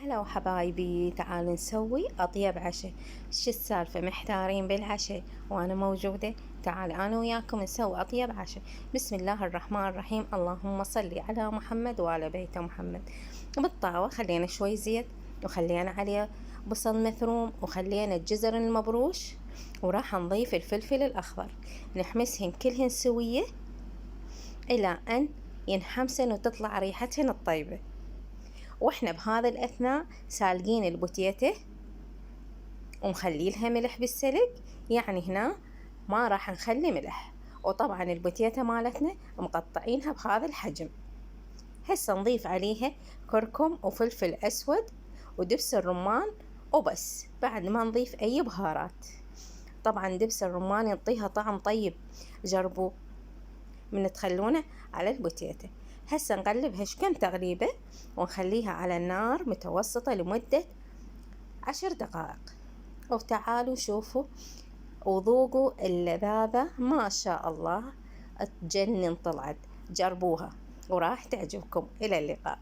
هلا حبايبي، تعالوا نسوي أطيب عشاء. شو السالفة؟ محتارين بالعشاء وأنا موجودة. تعال أنا وياكم نسوي أطيب عشاء. بسم الله الرحمن الرحيم. اللهم صل على محمد وعلى بيت محمد. بالطاوة خلينا شوي زيت، وخلينا عليه بصل مثروم، وخلينا الجزر المبروش، وراح نضيف الفلفل الأخضر، نحمسهن كلهن سوية إلى أن ينحمسن وتطلع ريحتهن الطيبة. واحنا بهذا الأثناء سالقين البوتيتة ومخليلها ملح بالسلق، يعني هنا ما راح نخلي ملح. وطبعا البوتيتة مالتنا مقطعينها بهذا الحجم. هسه نضيف عليها كركم وفلفل أسود ودبس الرمان وبس، بعد ما نضيف أي بهارات. طبعا دبس الرمان يعطيها طعم طيب، جربوه من تخلونه على البوتيتة. هسه نقلبها شكم تغليبة ونخليها على النار متوسطة لمدة 10 دقائق. وتعالوا شوفوا وذوقوا اللذاذة، ما شاء الله تجنن طلعت. جربوها وراح تعجبكم. إلى اللقاء.